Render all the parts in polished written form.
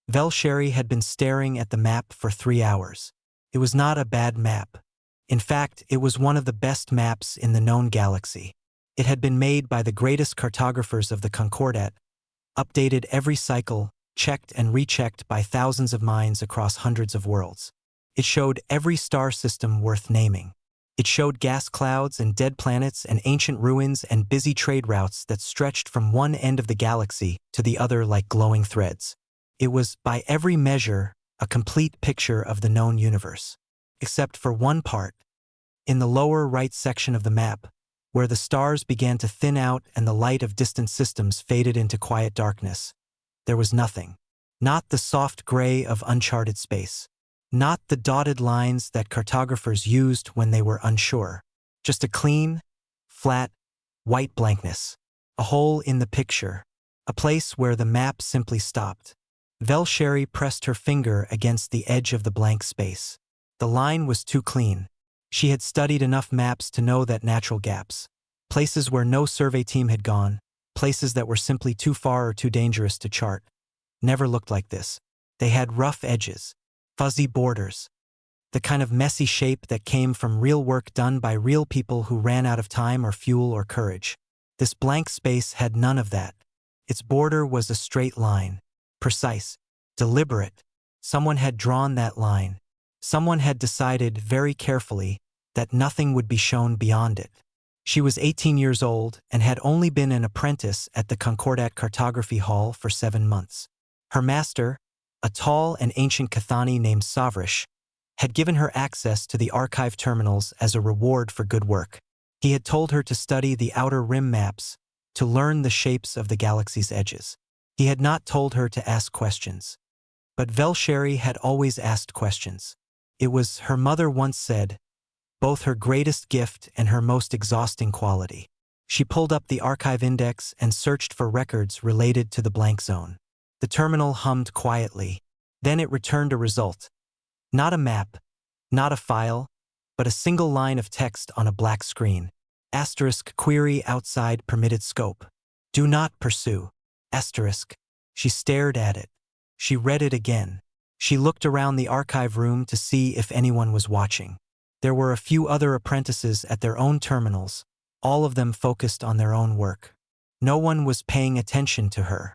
Velsheri had been staring at the map for 3 hours. It was not a bad map. In fact, it was one of the best maps in the known galaxy. It had been made by the greatest cartographers of the Concordat, updated every cycle, checked and rechecked by thousands of minds across hundreds of worlds. It showed every star system worth naming. It showed gas clouds and dead planets and ancient ruins and busy trade routes that stretched from one end of the galaxy to the other like glowing threads. It was, by every measure, a complete picture of the known universe. Except for one part. In the lower right section of the map, where the stars began to thin out and the light of distant systems faded into quiet darkness, there was nothing. Not the soft gray of uncharted space. Not the dotted lines that cartographers used when they were unsure. Just a clean, flat, white blankness. A hole in the picture. A place where the map simply stopped. Velsheri pressed her finger against the edge of the blank space. The line was too clean. She had studied enough maps to know that natural gaps, places where no survey team had gone, places that were simply too far or too dangerous to chart, never looked like this. They had rough edges, fuzzy borders, the kind of messy shape that came from real work done by real people who ran out of time or fuel or courage. This blank space had none of that. Its border was a straight line, precise, deliberate. Someone had drawn that line. Someone had decided very carefully that nothing would be shown beyond it. She was 18 years old and had only been an apprentice at the Concordat Cartography Hall for 7 months. Her master, a tall and ancient Cathani named Savrish, had given her access to the archive terminals as a reward for good work. He had told her to study the outer rim maps, to learn the shapes of the galaxy's edges. He had not told her to ask questions. But Velsheri had always asked questions. It was, her mother once said, both her greatest gift and her most exhausting quality. She pulled up the archive index and searched for records related to the blank zone. The terminal hummed quietly. Then it returned a result. Not a map, not a file, but a single line of text on a black screen. Asterisk query outside permitted scope. Do not pursue. Asterisk. She stared at it. She read it again. She looked around the archive room to see if anyone was watching. There were a few other apprentices at their own terminals, all of them focused on their own work. No one was paying attention to her.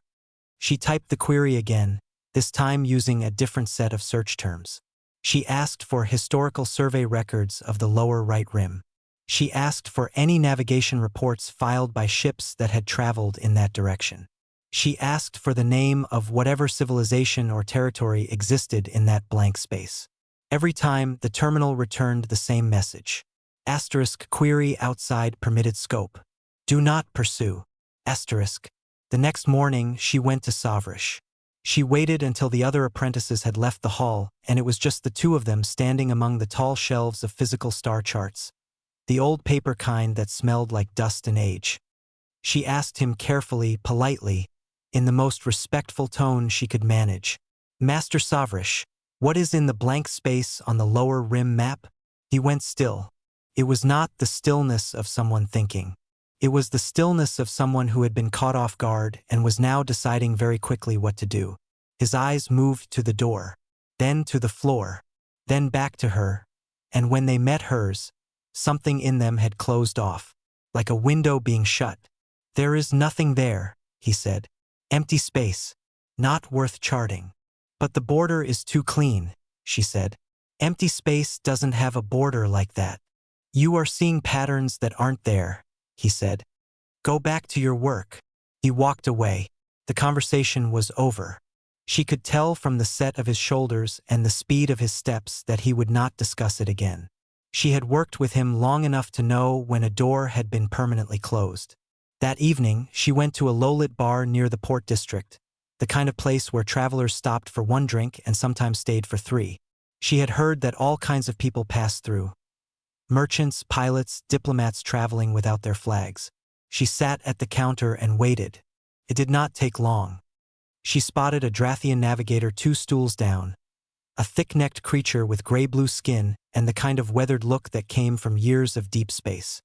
She typed the query again, this time using a different set of search terms. She asked for historical survey records of the lower right rim. She asked for any navigation reports filed by ships that had traveled in that direction. She asked for the name of whatever civilization or territory existed in that blank space. Every time, the terminal returned the same message. Asterisk query outside permitted scope. Do not pursue. Asterisk. The next morning, she went to Savrish. She waited until the other apprentices had left the hall, and it was just the two of them standing among the tall shelves of physical star charts, the old paper kind that smelled like dust and age. She asked him carefully, politely, in the most respectful tone she could manage. Master Savrish, what is in the blank space on the lower rim map? He went still. It was not the stillness of someone thinking. It was the stillness of someone who had been caught off guard and was now deciding very quickly what to do. His eyes moved to the door, then to the floor, then back to her, and when they met hers, something in them had closed off, like a window being shut. There is nothing there, he said. Empty space. Not worth charting. But the border is too clean, she said. Empty space doesn't have a border like that. You are seeing patterns that aren't there, he said. Go back to your work. He walked away. The conversation was over. She could tell from the set of his shoulders and the speed of his steps that he would not discuss it again. She had worked with him long enough to know when a door had been permanently closed. That evening, she went to a low-lit bar near the Port District, the kind of place where travelers stopped for 1 drink and sometimes stayed for 3. She had heard that all kinds of people passed through. Merchants, pilots, diplomats traveling without their flags. She sat at the counter and waited. It did not take long. She spotted a Drathian navigator 2 stools down, a thick-necked creature with gray-blue skin and the kind of weathered look that came from years of deep space.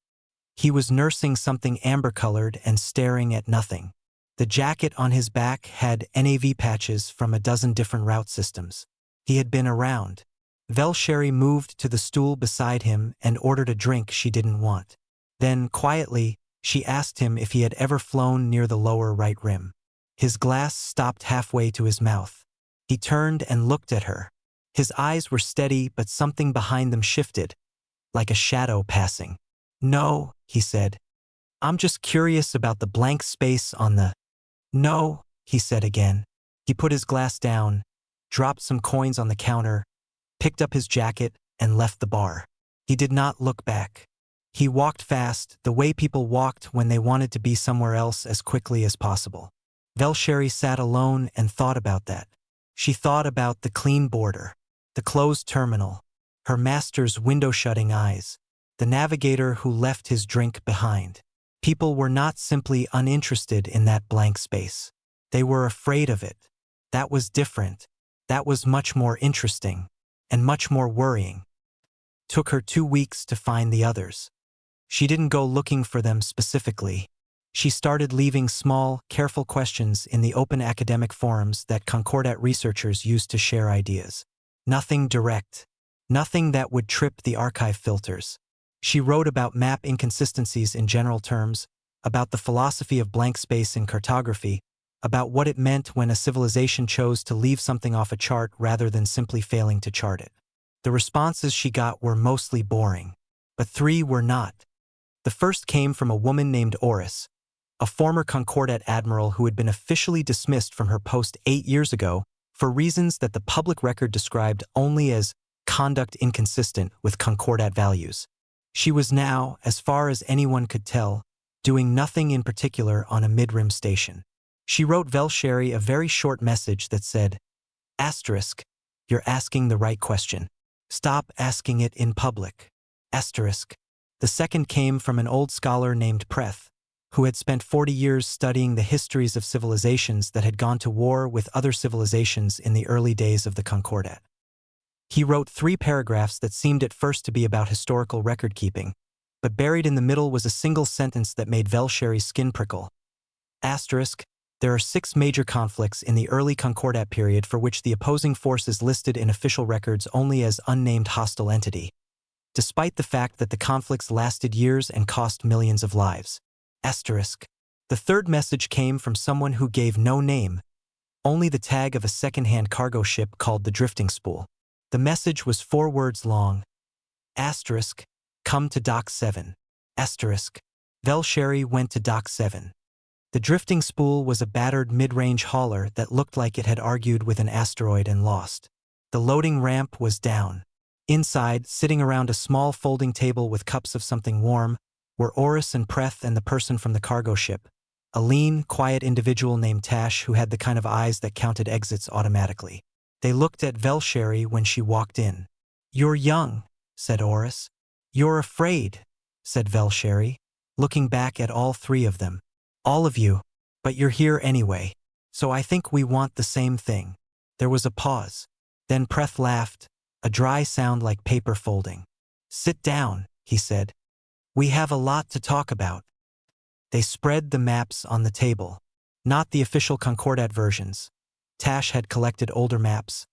He was nursing something amber-colored and staring at nothing. The jacket on his back had NAV patches from a dozen different route systems. He had been around. Velsheri moved to the stool beside him and ordered a drink she didn't want. Then, quietly, she asked him if he had ever flown near the lower right rim. His glass stopped halfway to his mouth. He turned and looked at her. His eyes were steady, but something behind them shifted, like a shadow passing. "No," he said. "I'm just curious about the blank space on the—" "No," he said again. He put his glass down, dropped some coins on the counter, picked up his jacket, and left the bar. He did not look back. He walked fast, the way people walked when they wanted to be somewhere else as quickly as possible. Velsheri sat alone and thought about that. She thought about the clean border, the closed terminal, her master's window-shutting eyes, the navigator who left his drink behind. People were not simply uninterested in that blank space. They were afraid of it. That was different. That was much more interesting, and much more worrying. Took her 2 weeks to find the others. She didn't go looking for them specifically. She started leaving small, careful questions in the open academic forums that Concordat researchers used to share ideas. Nothing direct. Nothing that would trip the archive filters. She wrote about map inconsistencies in general terms, about the philosophy of blank space in cartography, about what it meant when a civilization chose to leave something off a chart rather than simply failing to chart it. The responses she got were mostly boring, but 3 were not. The first came from a woman named Oris, a former Concordat admiral who had been officially dismissed from her post 8 years ago for reasons that the public record described only as conduct inconsistent with Concordat values. She was now, as far as anyone could tell, doing nothing in particular on a mid-rim station. She wrote Velsheri a very short message that said, "Asterisk, you're asking the right question. Stop asking it in public." Asterisk. The second came from an old scholar named Preth, who had spent 40 years studying the histories of civilizations that had gone to war with other civilizations in the early days of the Concordat. He wrote 3 paragraphs that seemed at first to be about historical record-keeping, but buried in the middle was a single sentence that made Velsheri's skin prickle. Asterisk. There are 6 major conflicts in the early Concordat period for which the opposing forces listed in official records only as unnamed hostile entity, despite the fact that the conflicts lasted years and cost millions of lives. Asterisk. The third message came from someone who gave no name, only the tag of a second-hand cargo ship called the Drifting Spool. The message was 4 words long. Asterisk. Come to Dock 7. Asterisk. Velsheri went to Dock 7. The Drifting Spool was a battered mid-range hauler that looked like it had argued with an asteroid and lost. The loading ramp was down. Inside, sitting around a small folding table with cups of something warm, were Oris and Preth and the person from the cargo ship, a lean, quiet individual named Tash who had the kind of eyes that counted exits automatically. They looked at Velsheri when she walked in. "You're young," said Oris. "You're afraid," said Velsheri, looking back at all 3 of them. "All of you, but you're here anyway. So I think we want the same thing." There was a pause. Then Preth laughed, a dry sound like paper folding. "Sit down," he said. "We have a lot to talk about." They spread the maps on the table. Not the official Concordat versions. Tash had collected older maps,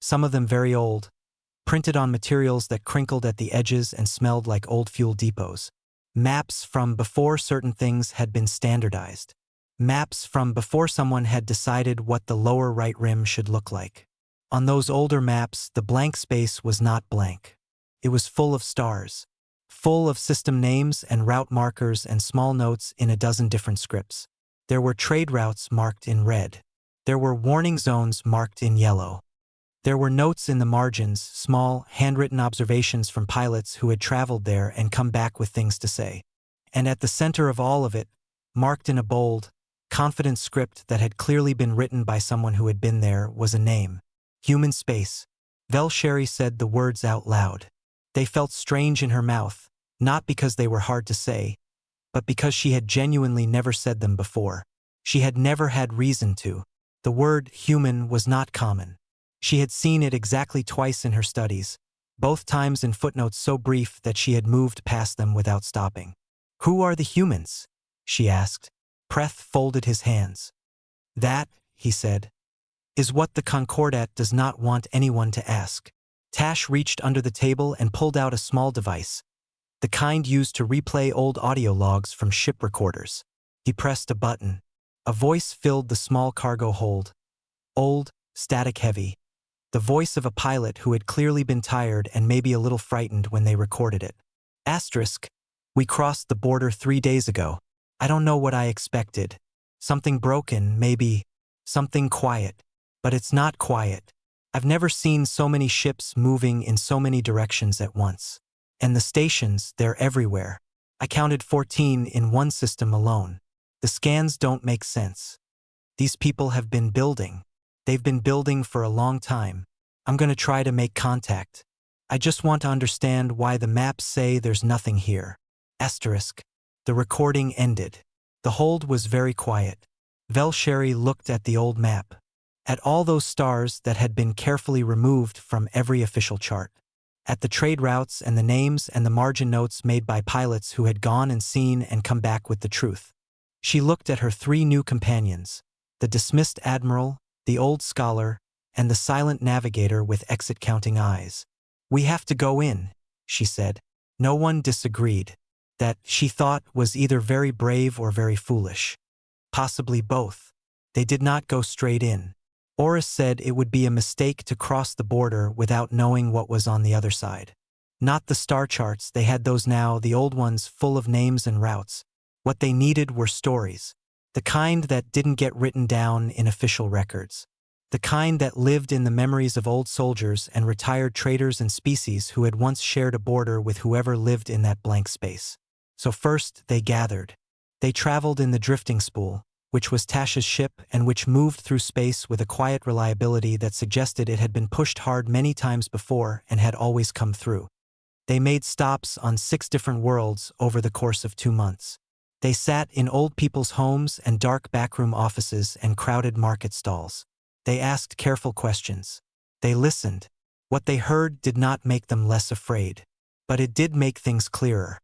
some of them very old, printed on materials that crinkled at the edges and smelled like old fuel depots. Maps from before certain things had been standardized. Maps from before someone had decided what the lower right rim should look like. On those older maps, the blank space was not blank. It was full of stars, full of system names and route markers and small notes in a dozen different scripts. There were trade routes marked in red. There were warning zones marked in yellow. There were notes in the margins, small, handwritten observations from pilots who had traveled there and come back with things to say. And at the center of all of it, marked in a bold, confident script that had clearly been written by someone who had been there, was a name. Human Space. Velsheri said the words out loud. They felt strange in her mouth, not because they were hard to say, but because she had genuinely never said them before. She had never had reason to. The word human was not common. She had seen it exactly twice in her studies, both times in footnotes so brief that she had moved past them without stopping. "Who are the humans?" she asked. Preth folded his hands. That, he said, is what the Concordat does not want anyone to ask. Tash reached under the table and pulled out a small device, the kind used to replay old audio logs from ship recorders. He pressed a button. A voice filled the small cargo hold. Old, static heavy. The voice of a pilot who had clearly been tired and maybe a little frightened when they recorded it. Asterisk. We crossed the border 3 days ago. I don't know what I expected. Something broken, maybe. Something quiet. But it's not quiet. I've never seen so many ships moving in so many directions at once. And the stations, they're everywhere. I counted 14 in one system alone. The scans don't make sense. These people have been building. They've been building for a long time. I'm going to try to make contact. I just want to understand why the maps say there's nothing here. Asterisk. The recording ended. The hold was very quiet. Velsheri looked at the old map. At all those stars that had been carefully removed from every official chart. At the trade routes and the names and the margin notes made by pilots who had gone and seen and come back with the truth. She looked at her 3 new companions, the dismissed admiral, the old scholar, and the silent navigator with exit-counting eyes. We have to go in, she said. No one disagreed. That, she thought, was either very brave or very foolish. Possibly both. They did not go straight in. Oris said it would be a mistake to cross the border without knowing what was on the other side. Not the star charts, they had those now, the old ones full of names and routes. What they needed were stories. The kind that didn't get written down in official records. The kind that lived in the memories of old soldiers and retired traders and species who had once shared a border with whoever lived in that blank space. So first, they gathered. They traveled in the drifting spool, which was Tash's ship and which moved through space with a quiet reliability that suggested it had been pushed hard many times before and had always come through. They made stops on 6 different worlds over the course of 2 months. They sat in old people's homes and dark backroom offices and crowded market stalls. They asked careful questions. They listened. What they heard did not make them less afraid. But it did make things clearer.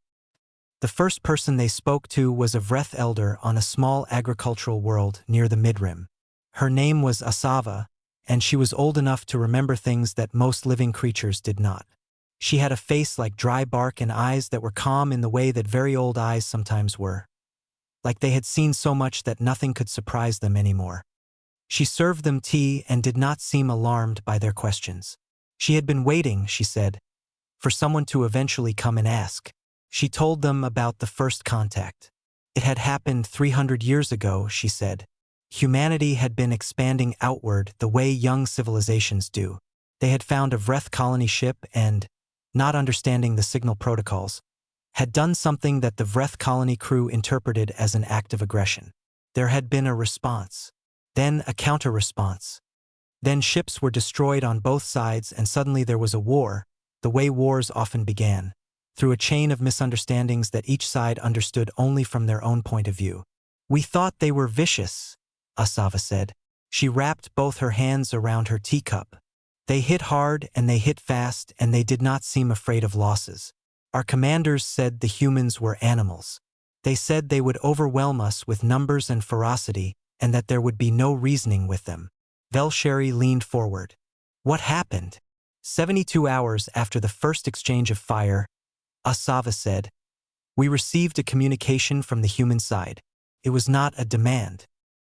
The first person they spoke to was a Vreth elder on a small agricultural world near the Midrim. Her name was Asava, and she was old enough to remember things that most living creatures did not. She had a face like dry bark and eyes that were calm in the way that very old eyes sometimes were. Like they had seen so much that nothing could surprise them anymore. She served them tea and did not seem alarmed by their questions. She had been waiting, she said, for someone to eventually come and ask. She told them about the first contact. It had happened 300 years ago, she said. Humanity had been expanding outward the way young civilizations do. They had found a Vreth colony ship and, not understanding the signal protocols, had done something that the Vreth colony crew interpreted as an act of aggression. There had been a response. Then a counter-response. Then ships were destroyed on both sides and suddenly there was a war, the way wars often began, through a chain of misunderstandings that each side understood only from their own point of view. We thought they were vicious, Asava said. She wrapped both her hands around her teacup. They hit hard and they hit fast and they did not seem afraid of losses. Our commanders said the humans were animals. They said they would overwhelm us with numbers and ferocity and that there would be no reasoning with them. Velsheri leaned forward. What happened? 72 hours after the first exchange of fire, Asava said, we received a communication from the human side. It was not a demand.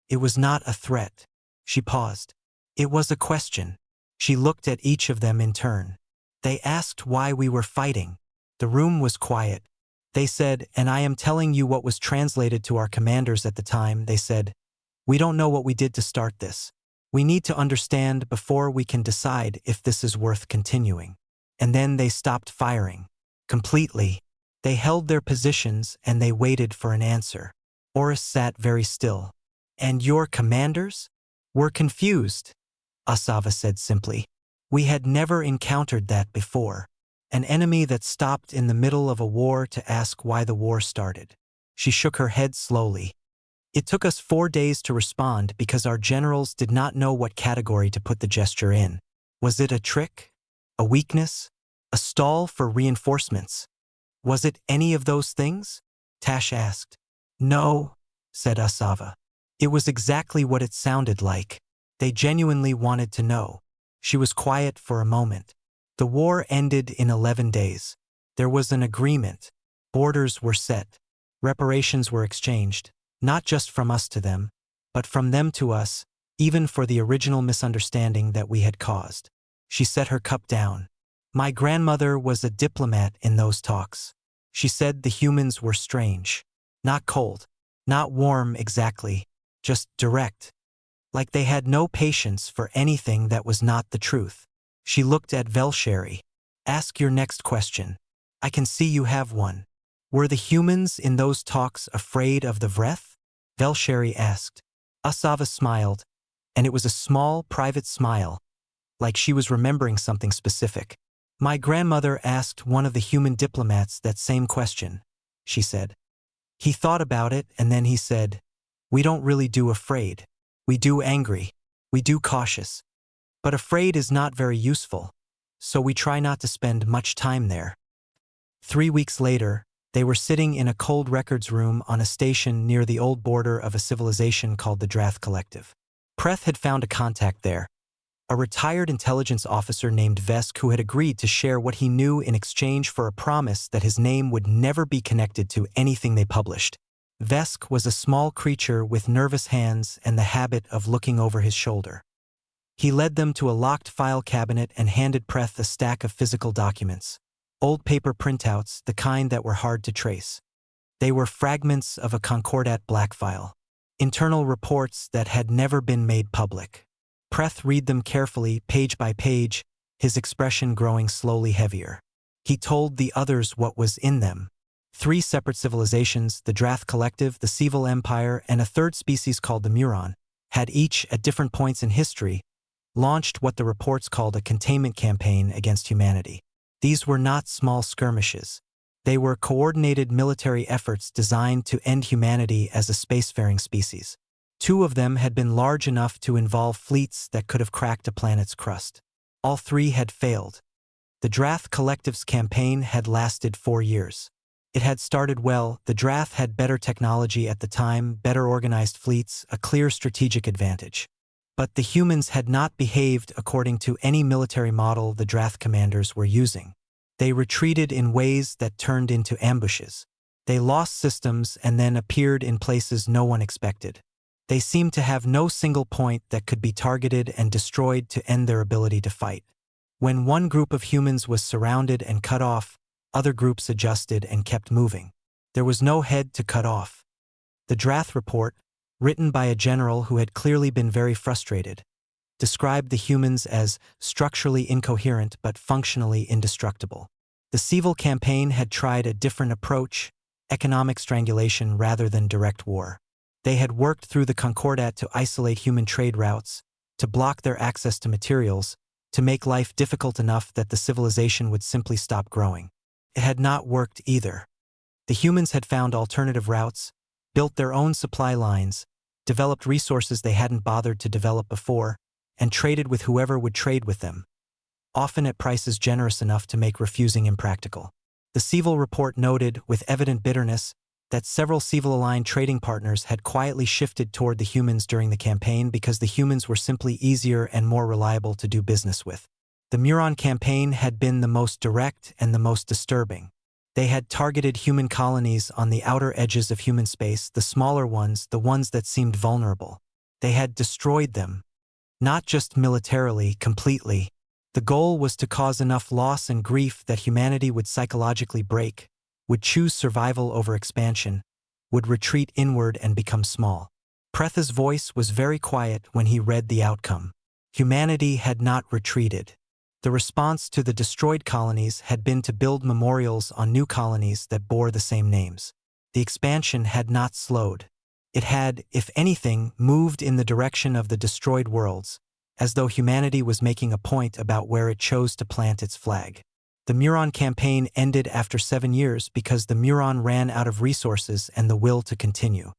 It was not a threat. She paused. It was a question. She looked at each of them in turn. They asked why we were fighting. The room was quiet. They said, and I am telling you what was translated to our commanders at the time, they said, we don't know what we did to start this. We need to understand before we can decide if this is worth continuing. And then they stopped firing. Completely. They held their positions and they waited for an answer. Oris sat very still. And your commanders? Were confused, Asava said simply. We had never encountered that before. An enemy that stopped in the middle of a war to ask why the war started. She shook her head slowly. It took us 4 days to respond because our generals did not know what category to put the gesture in. Was it a trick? A weakness? A stall for reinforcements? Was it any of those things? Tash asked. No, said Asava. It was exactly what it sounded like. They genuinely wanted to know. She was quiet for a moment. The war ended in 11 days. There was an agreement. Borders were set. Reparations were exchanged, not just from us to them, but from them to us, even for the original misunderstanding that we had caused. She set her cup down. My grandmother was a diplomat in those talks. She said the humans were strange. Not cold. Not warm exactly. Just direct. Like they had no patience for anything that was not the truth. She looked at Velsheri. Ask your next question. I can see you have one. Were the humans in those talks afraid of the Vreth? Velsheri asked. Asava smiled, and it was a small, private smile, like she was remembering something specific. My grandmother asked one of the human diplomats that same question, she said. He thought about it and then he said, we don't really do afraid. We do angry. We do cautious. But afraid is not very useful, so we try not to spend much time there. 3 weeks later, they were sitting in a cold records room on a station near the old border of a civilization called the Drath Collective. Preth had found a contact there, a retired intelligence officer named Vesk who had agreed to share what he knew in exchange for a promise that his name would never be connected to anything they published. Vesk was a small creature with nervous hands and the habit of looking over his shoulder. He led them to a locked file cabinet and handed Preth a stack of physical documents. Old paper printouts, the kind that were hard to trace. They were fragments of a Concordat black file. Internal reports that had never been made public. Preth read them carefully, page by page, his expression growing slowly heavier. He told the others what was in them. 3 separate civilizations, the Drath Collective, the Sevil Empire, and a third species called the Muron, had each, at different points in history, launched what the reports called a containment campaign against humanity. These were not small skirmishes. They were coordinated military efforts designed to end humanity as a spacefaring species. 2 of them had been large enough to involve fleets that could have cracked a planet's crust. All 3 had failed. The Drath Collective's campaign had lasted 4 years. It had started well. The Drath had better technology at the time, better organized fleets, a clear strategic advantage. But the humans had not behaved according to any military model the Drath commanders were using. They retreated in ways that turned into ambushes. They lost systems and then appeared in places no one expected. They seemed to have no single point that could be targeted and destroyed to end their ability to fight. When one group of humans was surrounded and cut off, other groups adjusted and kept moving. There was no head to cut off. The Drath report, written by a general who had clearly been very frustrated, described the humans as structurally incoherent but functionally indestructible. The Sevil campaign had tried a different approach, economic strangulation rather than direct war. They had worked through the Concordat to isolate human trade routes, to block their access to materials, to make life difficult enough that the civilization would simply stop growing. It had not worked either. The humans had found alternative routes, built their own supply lines, developed resources they hadn't bothered to develop before, and traded with whoever would trade with them, often at prices generous enough to make refusing impractical. The Sevil report noted, with evident bitterness, that several Sevil-aligned trading partners had quietly shifted toward the humans during the campaign because the humans were simply easier and more reliable to do business with. The Muron campaign had been the most direct and the most disturbing. They had targeted human colonies on the outer edges of human space, the smaller ones, the ones that seemed vulnerable. They had destroyed them. Not just militarily, completely. The goal was to cause enough loss and grief that humanity would psychologically break, would choose survival over expansion, would retreat inward and become small. Pretha's voice was very quiet when he read the outcome. Humanity had not retreated. The response to the destroyed colonies had been to build memorials on new colonies that bore the same names. The expansion had not slowed. It had, if anything, moved in the direction of the destroyed worlds, as though humanity was making a point about where it chose to plant its flag. The Muron campaign ended after 7 years because the Muron ran out of resources and the will to continue.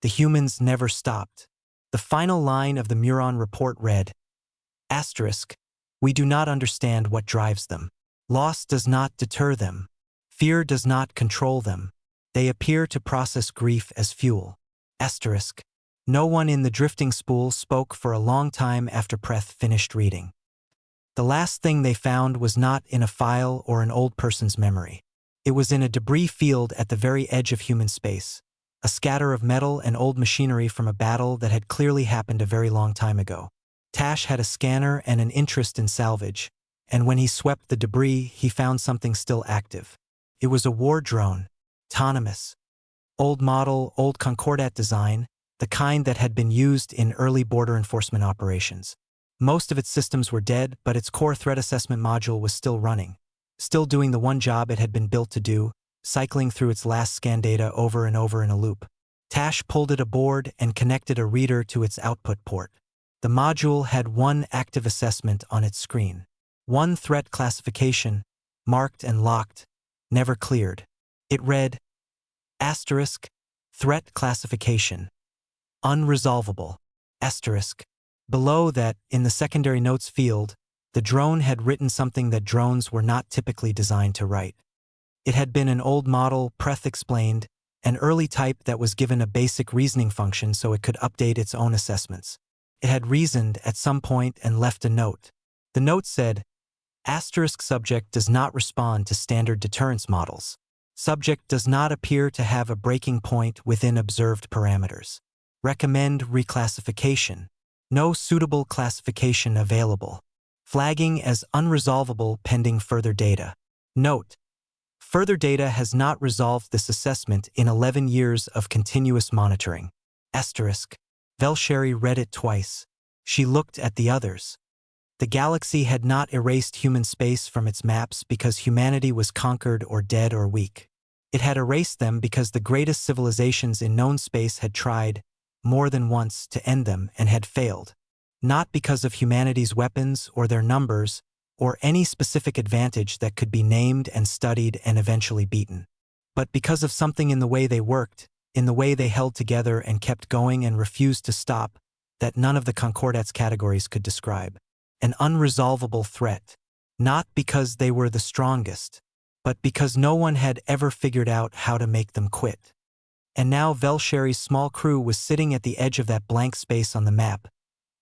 The humans never stopped. The final line of the Muron report read, "**, we do not understand what drives them. Loss does not deter them. Fear does not control them. They appear to process grief as fuel. Asterisk. No one in the drifting spool spoke for a long time after Preth finished reading. The last thing they found was not in a file or an old person's memory. It was in a debris field at the very edge of human space, a scatter of metal and old machinery from a battle that had clearly happened a very long time ago. Tash had a scanner and an interest in salvage, and when he swept the debris, he found something still active. It was a war drone, autonomous. Old model, old Concordat design, the kind that had been used in early border enforcement operations. Most of its systems were dead, but its core threat assessment module was still running, still doing the one job it had been built to do, cycling through its last scan data over and over in a loop. Tash pulled it aboard and connected a reader to its output port. The module had one active assessment on its screen. One threat classification, marked and locked, never cleared. It read, asterisk, threat classification, unresolvable, asterisk. Below that, in the secondary notes field, the drone had written something that drones were not typically designed to write. It had been an old model, Preth explained, an early type that was given a basic reasoning function so it could update its own assessments. It had reasoned at some point and left a note. The note said, asterisk subject does not respond to standard deterrence models. Subject does not appear to have a breaking point within observed parameters. Recommend reclassification. No suitable classification available. Flagging as unresolvable pending further data. Note: further data has not resolved this assessment in 11 years of continuous monitoring. Asterisk. Velsheri read it twice. She looked at the others. The galaxy had not erased human space from its maps because humanity was conquered or dead or weak. It had erased them because the greatest civilizations in known space had tried, more than once, to end them and had failed. Not because of humanity's weapons or their numbers, or any specific advantage that could be named and studied and eventually beaten. But because of something in the way they worked, in the way they held together and kept going and refused to stop, that none of the Concordat's categories could describe. An unresolvable threat. Not because they were the strongest, but because no one had ever figured out how to make them quit. And now Velsheri's small crew was sitting at the edge of that blank space on the map,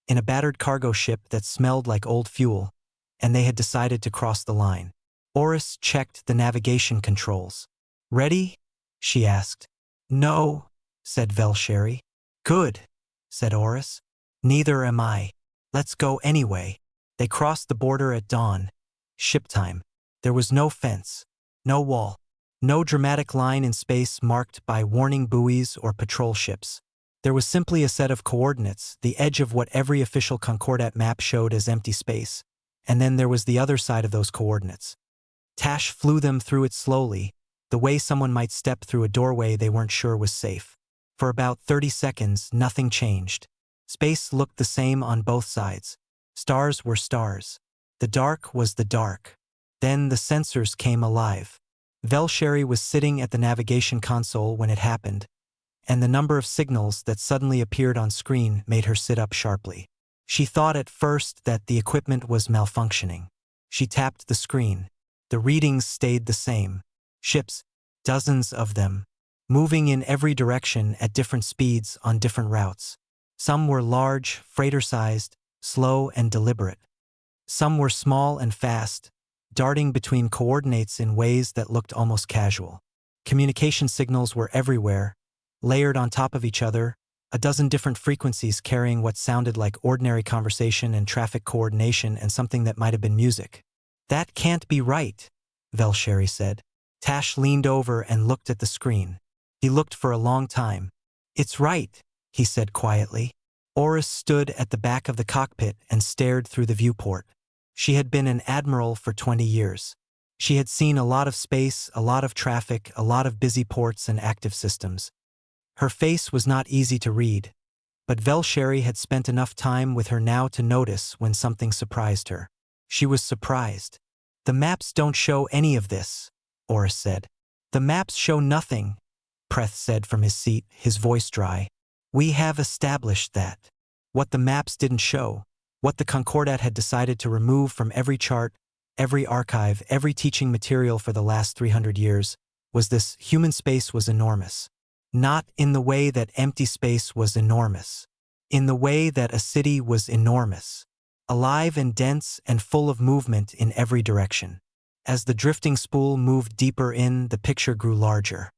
in a battered cargo ship that smelled like old fuel, and they had decided to cross the line. Oris checked the navigation controls. Ready? She asked. No, said Velsheri. Good, said Oris. Neither am I. Let's go anyway. They crossed the border at dawn. Ship time. There was no fence, no wall, no dramatic line in space marked by warning buoys or patrol ships. There was simply a set of coordinates, the edge of what every official Concordat map showed as empty space, and then there was the other side of those coordinates. Tash flew them through it slowly, the way someone might step through a doorway they weren't sure was safe. For about 30 seconds, nothing changed. Space looked the same on both sides. Stars were stars. The dark was the dark. Then the sensors came alive. Velsheri was sitting at the navigation console when it happened, and the number of signals that suddenly appeared on screen made her sit up sharply. She thought at first that the equipment was malfunctioning. She tapped the screen. The readings stayed the same. Ships, dozens of them, moving in every direction at different speeds on different routes. Some were large, freighter-sized, slow and deliberate. Some were small and fast, darting between coordinates in ways that looked almost casual. Communication signals were everywhere, layered on top of each other, a dozen different frequencies carrying what sounded like ordinary conversation and traffic coordination and something that might have been music. That can't be right, Velsheri said. Tash leaned over and looked at the screen. He looked for a long time. It's right, he said quietly. Oris stood at the back of the cockpit and stared through the viewport. She had been an admiral for 20 years. She had seen a lot of space, a lot of traffic, a lot of busy ports and active systems. Her face was not easy to read, but Velsheri had spent enough time with her now to notice when something surprised her. She was surprised. The maps don't show any of this, Oris said. The maps show nothing, Preth said from his seat, his voice dry. We have established that. What the maps didn't show, what the Concordat had decided to remove from every chart, every archive, every teaching material for the last 300 years, was this: human space was enormous. Not in the way that empty space was enormous. In the way that a city was enormous. Alive and dense and full of movement in every direction. As the drifting spool moved deeper in, the picture grew larger.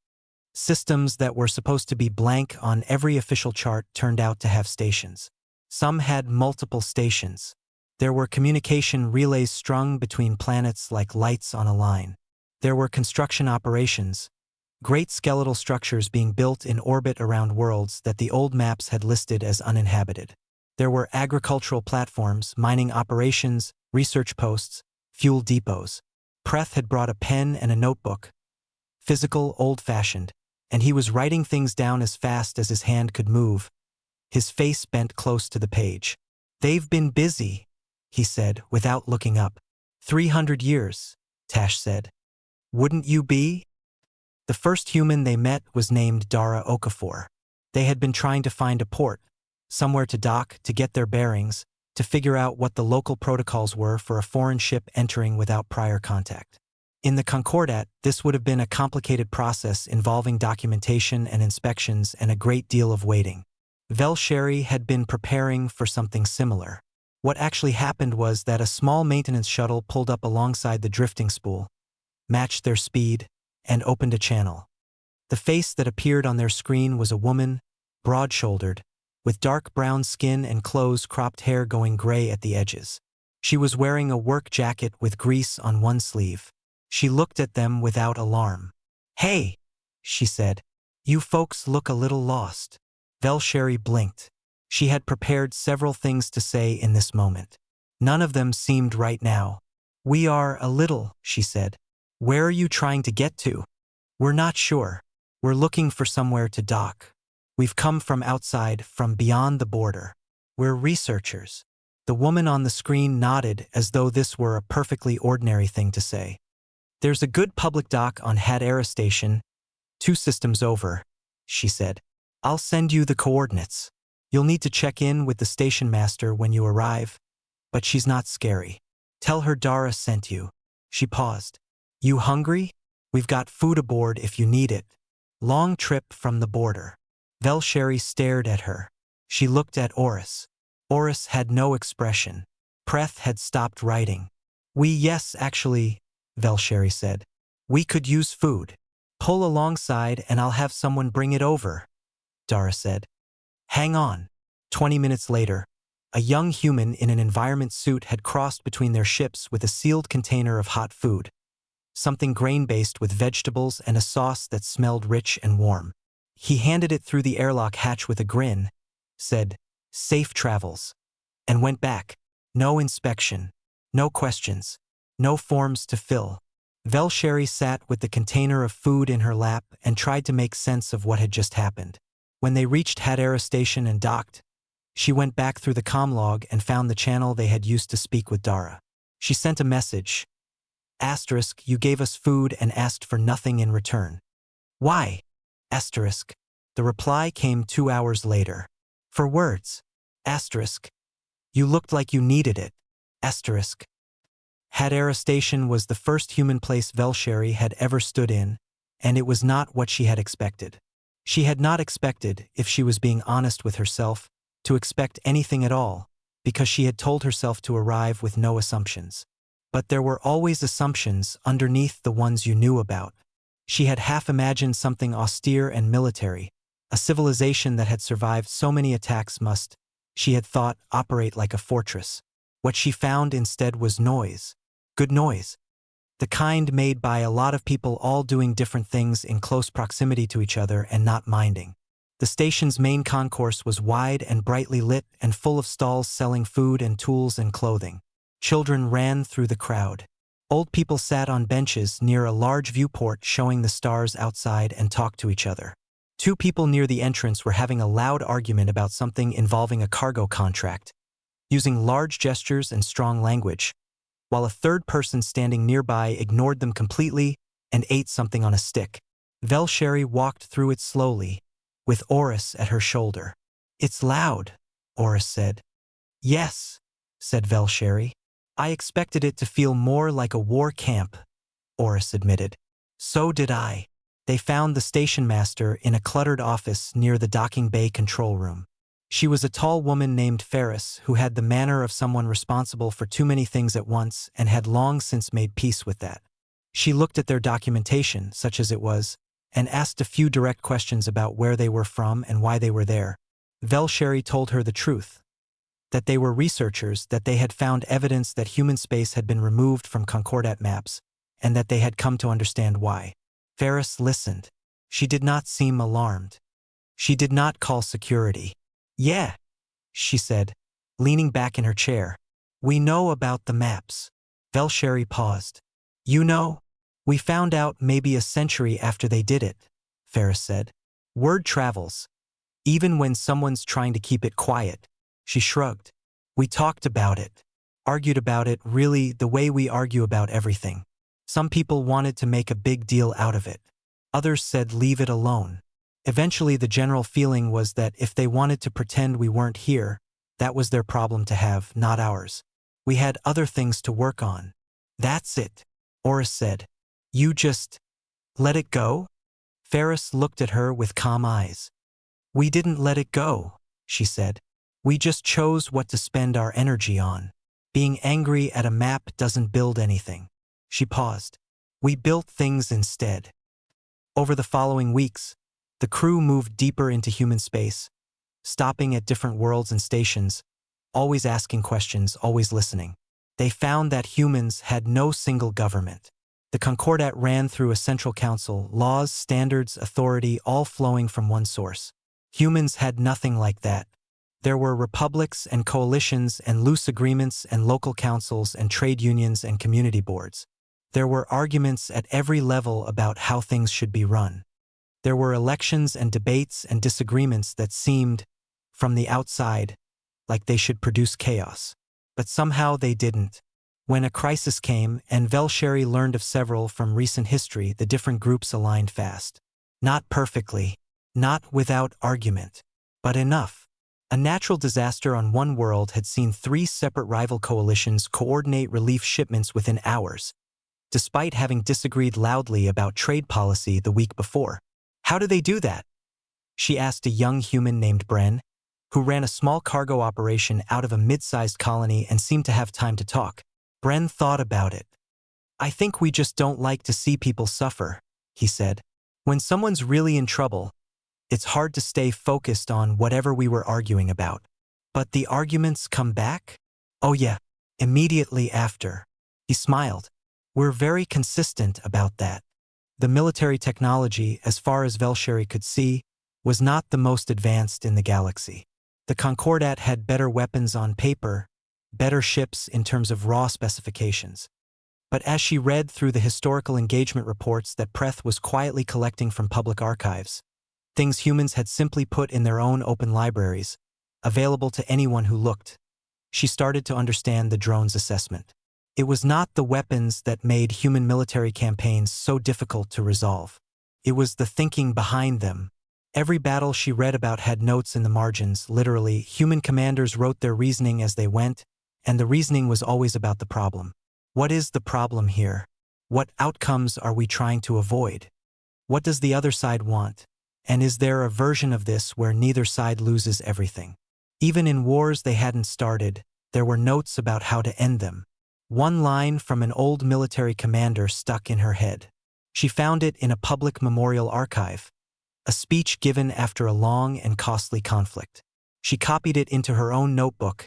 Systems that were supposed to be blank on every official chart turned out to have stations. Some had multiple stations. There were communication relays strung between planets like lights on a line. There were construction operations, great skeletal structures being built in orbit around worlds that the old maps had listed as uninhabited. There were agricultural platforms, mining operations, research posts, fuel depots. Preth had brought a pen and a notebook, physical, old-fashioned, and he was writing things down as fast as his hand could move, his face bent close to the page. "They've been busy," he said, without looking up. 300 years, Tash said. "Wouldn't you be?" The first human they met was named Dara Okafor. They had been trying to find a port, somewhere to dock, to get their bearings, to figure out what the local protocols were for a foreign ship entering without prior contact. In the Concordat, this would have been a complicated process involving documentation and inspections and a great deal of waiting. Velsheri had been preparing for something similar. What actually happened was that a small maintenance shuttle pulled up alongside the drifting spool, matched their speed, and opened a channel. The face that appeared on their screen was a woman, broad-shouldered, with dark brown skin and clothes, cropped hair going gray at the edges. She was wearing a work jacket with grease on one sleeve. She looked at them without alarm. "Hey," she said. "You folks look a little lost." Velsheri blinked. She had prepared several things to say in this moment. None of them seemed right now. "We are a little," she said. "Where are you trying to get to?" "We're not sure. We're looking for somewhere to dock. We've come from outside, from beyond the border. We're researchers." The woman on the screen nodded as though this were a perfectly ordinary thing to say. "There's a good public dock on Hadera Station, 2 systems over," she said. "I'll send you the coordinates. You'll need to check in with the station master when you arrive, but she's not scary. Tell her Dara sent you." She paused. "You hungry? We've got food aboard if you need it. Long trip from the border." Velsheri stared at her. She looked at Oris. Oris had no expression. Preth had stopped writing. Yes, actually," Velsheri said. "We could use food. Pull alongside and I'll have someone bring it over," Dara said. "Hang on." 20 minutes later, a young human in an environment suit had crossed between their ships with a sealed container of hot food, something grain-based with vegetables and a sauce that smelled rich and warm. He handed it through the airlock hatch with a grin, said, "Safe travels," and went back. No inspection, no questions, no forms to fill. Velsheri sat with the container of food in her lap and tried to make sense of what had just happened. When they reached Hadera Station and docked, she went back through the comm and found the channel they had used to speak with Dara. She sent a message. *, "You gave us food and asked for nothing in return." "Why?" *. The reply came 2 hours later. "For words. *. You looked like you needed it. *. Hadera Station was the first human place Velsheri had ever stood in, and it was not what she had expected. She had not expected, if she was being honest with herself, to expect anything at all, because she had told herself to arrive with no assumptions. But there were always assumptions underneath the ones you knew about. She had half imagined something austere and military, a civilization that had survived so many attacks must, she had thought, operate like a fortress. What she found instead was noise. Good noise. The kind made by a lot of people all doing different things in close proximity to each other and not minding. The station's main concourse was wide and brightly lit and full of stalls selling food and tools and clothing. Children ran through the crowd. Old people sat on benches near a large viewport showing the stars outside and talked to each other. 2 people near the entrance were having a loud argument about something involving a cargo contract, using large gestures and strong language, while a third person standing nearby ignored them completely and ate something on a stick. Velsheri walked through it slowly, with Oris at her shoulder. "It's loud," Oris said. "Yes," said Velsheri. "I expected it to feel more like a war camp," Oris admitted. "So did I." They found the station master in a cluttered office near the docking bay control room. She was a tall woman named Ferris who had the manner of someone responsible for too many things at once and had long since made peace with that. She looked at their documentation, such as it was, and asked a few direct questions about where they were from and why they were there. Velsheri told her the truth, that they were researchers, that they had found evidence that human space had been removed from Concordat maps, and that they had come to understand why. Ferris listened. She did not seem alarmed. She did not call security. "Yeah," she said, leaning back in her chair. "We know about the maps." Velsheri paused. "You know? We found out maybe a century after they did it," Ferris said. "Word travels, even when someone's trying to keep it quiet." She shrugged. "We talked about it. Argued about it, really, the way we argue about everything. Some people wanted to make a big deal out of it. Others said leave it alone. Eventually the general feeling was that if they wanted to pretend we weren't here, that was their problem to have, not ours. We had other things to work on." "That's it," Oris said. "You just let it go?" Ferris looked at her with calm eyes. "We didn't let it go," she said. "We just chose what to spend our energy on. Being angry at a map doesn't build anything." She paused. "We built things instead." Over the following weeks, the crew moved deeper into human space, stopping at different worlds and stations, always asking questions, always listening. They found that humans had no single government. The Concordat ran through a central council, laws, standards, authority, all flowing from one source. Humans had nothing like that. There were republics and coalitions and loose agreements and local councils and trade unions and community boards. There were arguments at every level about how things should be run. There were elections and debates and disagreements that seemed, from the outside, like they should produce chaos. But somehow they didn't. When a crisis came, and Velsheri learned of several from recent history, the different groups aligned fast. Not perfectly, not without argument, but enough. A natural disaster on one world had seen 3 separate rival coalitions coordinate relief shipments within hours, despite having disagreed loudly about trade policy the week before. "How do they do that?" she asked a young human named Bren, who ran a small cargo operation out of a mid-sized colony and seemed to have time to talk. Bren thought about it. "I think we just don't like to see people suffer," he said. "When someone's really in trouble, it's hard to stay focused on whatever we were arguing about." "But the arguments come back?" "Oh yeah, immediately after." He smiled. "We're very consistent about that." The military technology, as far as Velsheri could see, was not the most advanced in the galaxy. The Concordat had better weapons on paper, better ships in terms of raw specifications. But as she read through the historical engagement reports that Preth was quietly collecting from public archives, things humans had simply put in their own open libraries, available to anyone who looked, she started to understand the drone's assessment. It was not the weapons that made human military campaigns so difficult to resolve. It was the thinking behind them. Every battle she read about had notes in the margins, literally. Human commanders wrote their reasoning as they went, and the reasoning was always about the problem. What is the problem here? What outcomes are we trying to avoid? What does the other side want? And is there a version of this where neither side loses everything? Even in wars they hadn't started, there were notes about how to end them. One line from an old military commander stuck in her head. She found it in a public memorial archive, a speech given after a long and costly conflict. She copied it into her own notebook.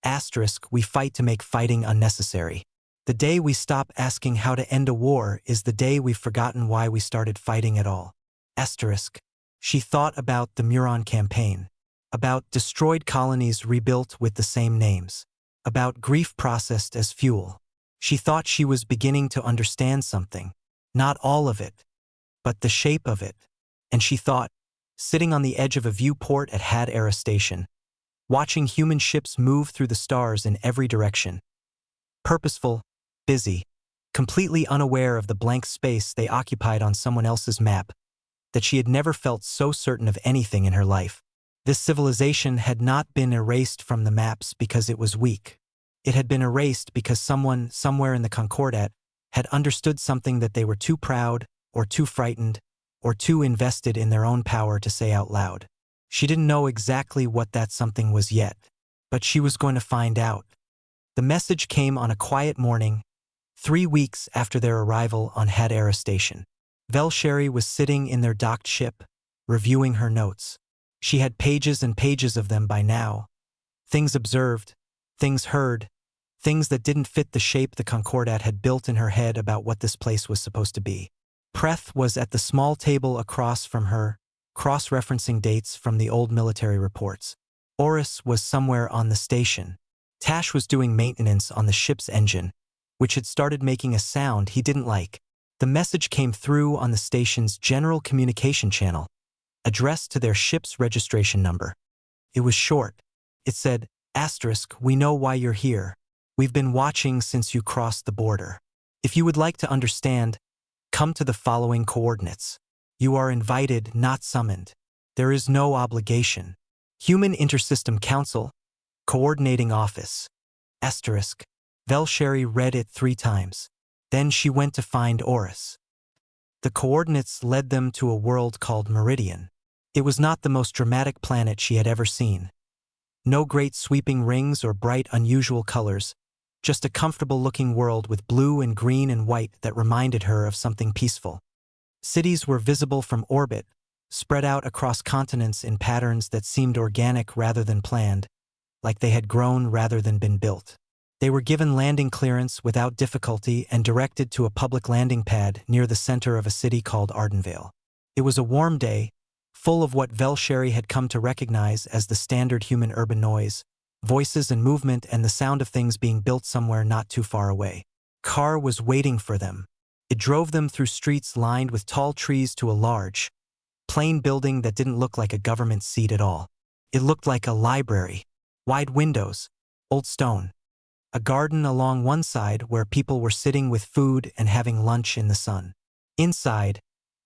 *, we fight to make fighting unnecessary. The day we stop asking how to end a war is the day we've forgotten why we started fighting at all. *. She thought about the Muron campaign, about destroyed colonies rebuilt with the same names, about grief processed as fuel. She thought she was beginning to understand something, not all of it, but the shape of it. And she thought, sitting on the edge of a viewport at Had Era Station, watching human ships move through the stars in every direction, purposeful, busy, completely unaware of the blank space they occupied on someone else's map, that she had never felt so certain of anything in her life. This civilization had not been erased from the maps because it was weak. It had been erased because someone, somewhere in the Concordat, had understood something that they were too proud or too frightened or too invested in their own power to say out loud. She didn't know exactly what that something was yet, but she was going to find out. The message came on a quiet morning, 3 weeks after their arrival on Hadera Station. Velsheri was sitting in their docked ship, reviewing her notes. She had pages and pages of them by now. Things observed, things heard, things that didn't fit the shape the Concordat had built in her head about what this place was supposed to be. Preth was at the small table across from her, cross-referencing dates from the old military reports. Oris was somewhere on the station. Tash was doing maintenance on the ship's engine, which had started making a sound he didn't like. The message came through on the station's general communication channel, addressed to their ship's registration number. It was short. It said, *, we know why you're here. We've been watching since you crossed the border. If you would like to understand, come to the following coordinates. You are invited, not summoned. There is no obligation. Human Intersystem Council, Coordinating Office. *. Velsheri read it 3 times. Then she went to find Oris. The coordinates led them to a world called Meridian. It was not the most dramatic planet she had ever seen. No great sweeping rings or bright unusual colors, just a comfortable-looking world with blue and green and white that reminded her of something peaceful. Cities were visible from orbit, spread out across continents in patterns that seemed organic rather than planned, like they had grown rather than been built. They were given landing clearance without difficulty and directed to a public landing pad near the center of a city called Ardenvale. It was a warm day, full of what Velsheri had come to recognize as the standard human urban noise, voices and movement and the sound of things being built somewhere not too far away. Car was waiting for them. It drove them through streets lined with tall trees to a large, plain building that didn't look like a government seat at all. It looked like a library. Wide windows, old stone. A garden along one side where people were sitting with food and having lunch in the sun. Inside,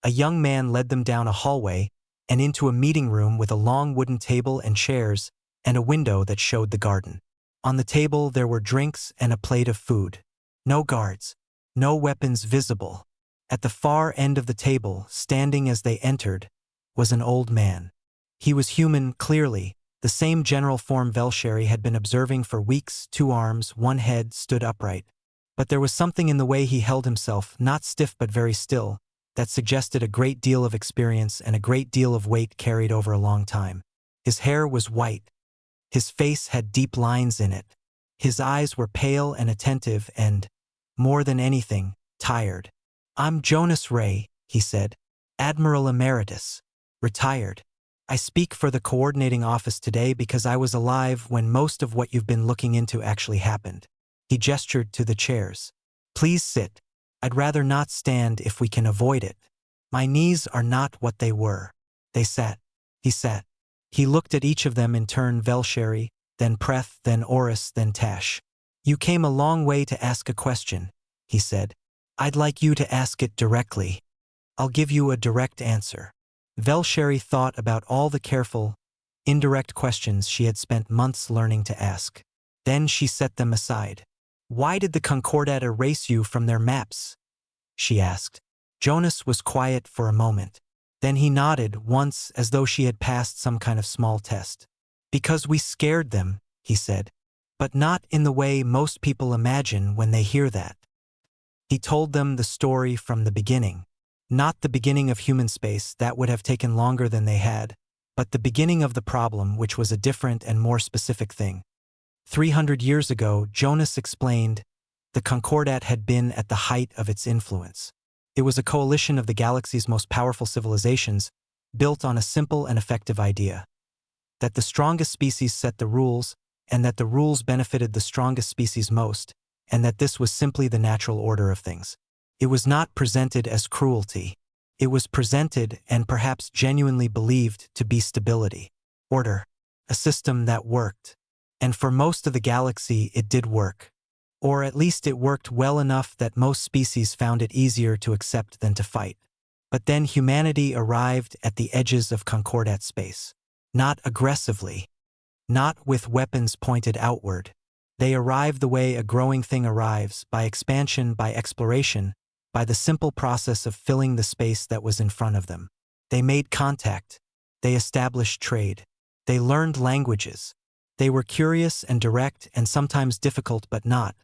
a young man led them down a hallway and into a meeting room with a long wooden table and chairs and a window that showed the garden. On the table there were drinks and a plate of food. No guards, no weapons visible. At the far end of the table, standing as they entered, was an old man. He was human, clearly, the same general form Velsheri had been observing for weeks. 2 arms, 1 head, stood upright. But there was something in the way he held himself, not stiff but very still, that suggested a great deal of experience and a great deal of weight carried over a long time. His hair was white. His face had deep lines in it. His eyes were pale and attentive and, more than anything, tired. "I'm Jonas Ray," he said, "Admiral Emeritus, retired. I speak for the coordinating office today because I was alive when most of what you've been looking into actually happened." He gestured to the chairs. "Please sit. I'd rather not stand if we can avoid it. My knees are not what they were." They sat. He sat. He looked at each of them in turn, Velsheri, then Preth, then Oris, then Tash. "You came a long way to ask a question," he said. "I'd like you to ask it directly. I'll give you a direct answer." Velsheri thought about all the careful, indirect questions she had spent months learning to ask. Then she set them aside. "Why did the Concordat erase you from their maps?" she asked. Jonas was quiet for a moment. Then he nodded once as though she had passed some kind of small test. "Because we scared them," he said. "But not in the way most people imagine when they hear that." He told them the story from the beginning. Not the beginning of human space, that would have taken longer than they had, but the beginning of the problem, which was a different and more specific thing. 300 years ago, Jonas explained, the Concordat had been at the height of its influence. It was a coalition of the galaxy's most powerful civilizations, built on a simple and effective idea. That the strongest species set the rules, and that the rules benefited the strongest species most, and that this was simply the natural order of things. It was not presented as cruelty. It was presented, and perhaps genuinely believed, to be stability. Order. A system that worked. And for most of the galaxy it did work. Or at least it worked well enough that most species found it easier to accept than to fight. But then humanity arrived at the edges of Concordat space. Not aggressively. Not with weapons pointed outward. They arrived the way a growing thing arrives, by expansion, by exploration, by the simple process of filling the space that was in front of them. They made contact. They established trade. They learned languages. They were curious and direct and sometimes difficult but not,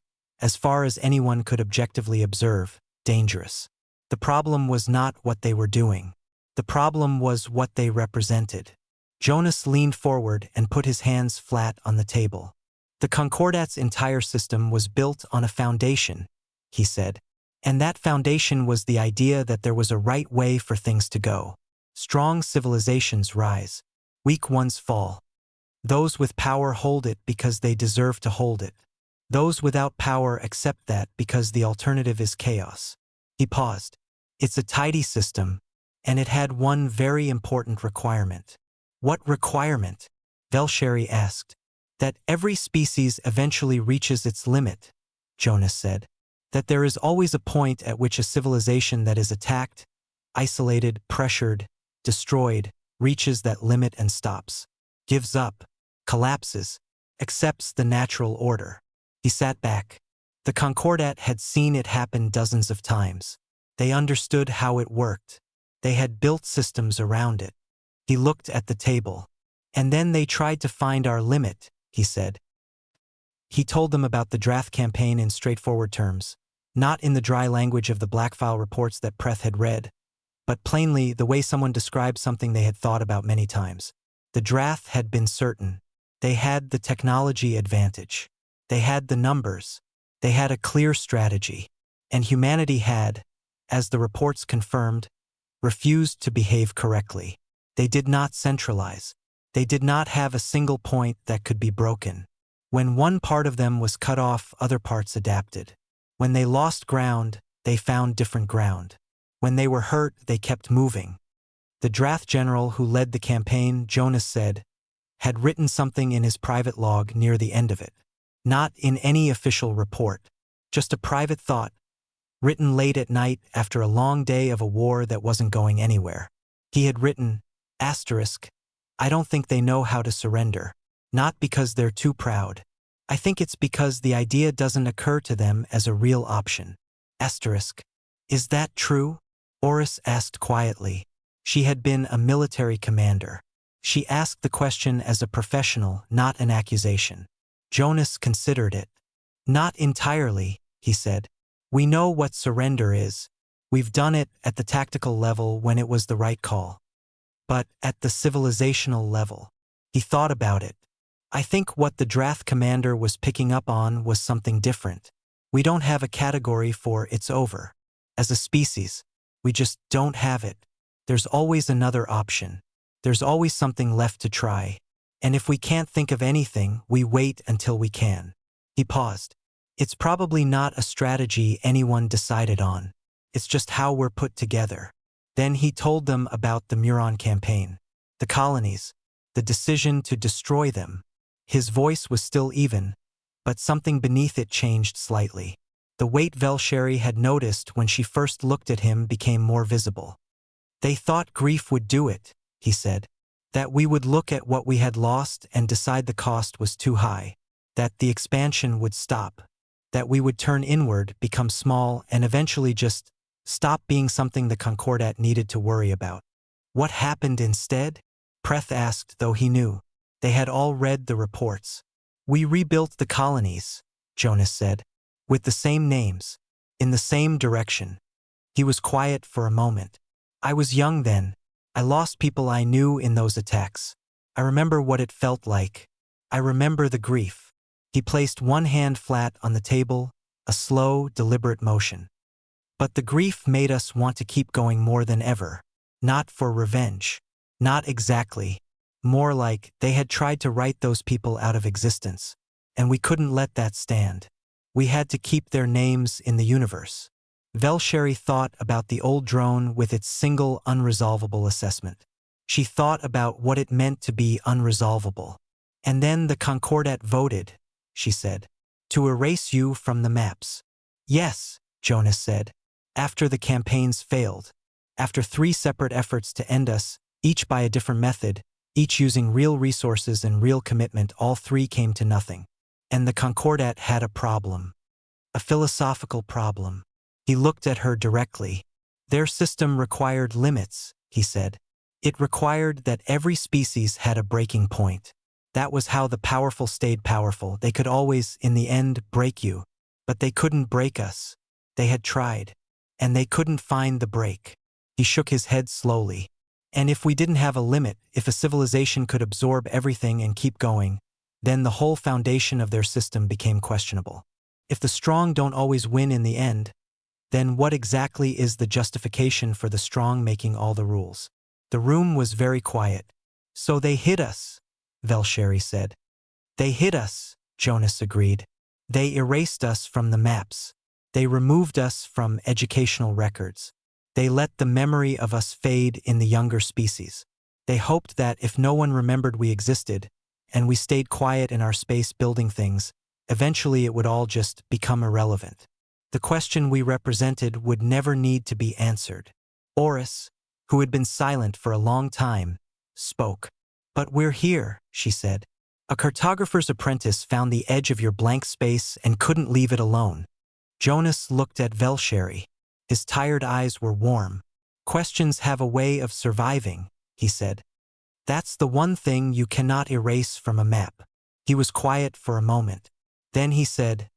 as far as anyone could objectively observe, dangerous. The problem was not what they were doing. The problem was what they represented. Jonas leaned forward and put his hands flat on the table. The Concordat's entire system was built on a foundation, he said. And that foundation was the idea that there was a right way for things to go. Strong civilizations rise. Weak ones fall. Those with power hold it because they deserve to hold it. Those without power accept that because the alternative is chaos. He paused. It's a tidy system, and it had one very important requirement. What requirement? Velsheri asked. That every species eventually reaches its limit, Jonas said. That there is always a point at which a civilization that is attacked, isolated, pressured, destroyed, reaches that limit and stops. Gives up, collapses, accepts the natural order. He sat back. The Concordat had seen it happen dozens of times. They understood how it worked. They had built systems around it. He looked at the table. And then they tried to find our limit, he said. He told them about the Drath campaign in straightforward terms, not in the dry language of the blackfile reports that Preth had read, but plainly the way someone described something they had thought about many times. The Drath had been certain. They had the technology advantage. They had the numbers. They had a clear strategy. And humanity had, as the reports confirmed, refused to behave correctly. They did not centralize. They did not have a single point that could be broken. When one part of them was cut off, other parts adapted. When they lost ground, they found different ground. When they were hurt, they kept moving. The Drath general who led the campaign, Jonas said, had written something in his private log near the end of it. Not in any official report. Just a private thought, written late at night after a long day of a war that wasn't going anywhere. He had written, asterisk, I don't think they know how to surrender. Not because they're too proud. I think it's because the idea doesn't occur to them as a real option. Asterisk. Is that true? Oris asked quietly. She had been a military commander. She asked the question as a professional, not an accusation. Jonas considered it. Not entirely, he said. We know what surrender is. We've done it at the tactical level when it was the right call. But at the civilizational level, he thought about it. I think what the Drath commander was picking up on was something different. We don't have a category for it's over. As a species, we just don't have it. There's always another option. There's always something left to try. And if we can't think of anything, we wait until we can. He paused. It's probably not a strategy anyone decided on. It's just how we're put together. Then he told them about the Muron campaign, the colonies, the decision to destroy them. His voice was still even, but something beneath it changed slightly. The weight Velsheri had noticed when she first looked at him became more visible. They thought grief would do it, he said. That we would look at what we had lost and decide the cost was too high. That the expansion would stop. That we would turn inward, become small, and eventually just stop being something the Concordat needed to worry about. What happened instead? Preth asked, though he knew. They had all read the reports. We rebuilt the colonies, Jonas said, with the same names, in the same direction. He was quiet for a moment. I was young then. I lost people I knew in those attacks. I remember what it felt like. I remember the grief. He placed one hand flat on the table, a slow, deliberate motion. But the grief made us want to keep going more than ever. Not for revenge. Not exactly. More like they had tried to write those people out of existence. And we couldn't let that stand. We had to keep their names in the universe. Velsheri thought about the old drone with its single unresolvable assessment. She thought about what it meant to be unresolvable. And then the Concordat voted, she said, to erase you from the maps. Yes, Jonas said. After the campaigns failed. After 3 separate efforts to end us, each by a different method, each using real resources and real commitment, all 3 came to nothing. And the Concordat had a problem. A philosophical problem. He looked at her directly. Their system required limits, he said. It required that every species had a breaking point. That was how the powerful stayed powerful. They could always, in the end, break you. But they couldn't break us. They had tried. And they couldn't find the break. He shook his head slowly. And if we didn't have a limit, if a civilization could absorb everything and keep going, then the whole foundation of their system became questionable. If the strong don't always win in the end, then what exactly is the justification for the strong making all the rules? The room was very quiet. So they hid us, Velsheri said. They hid us, Jonas agreed. They erased us from the maps. They removed us from educational records. They let the memory of us fade in the younger species. They hoped that if no one remembered we existed, and we stayed quiet in our space building things, eventually it would all just become irrelevant. The question we represented would never need to be answered. Oris, who had been silent for a long time, spoke. But we're here, she said. A cartographer's apprentice found the edge of your blank space and couldn't leave it alone. Jonas looked at Velsheri. His tired eyes were warm. Questions have a way of surviving, he said. That's the one thing you cannot erase from a map. He was quiet for a moment. Then he said,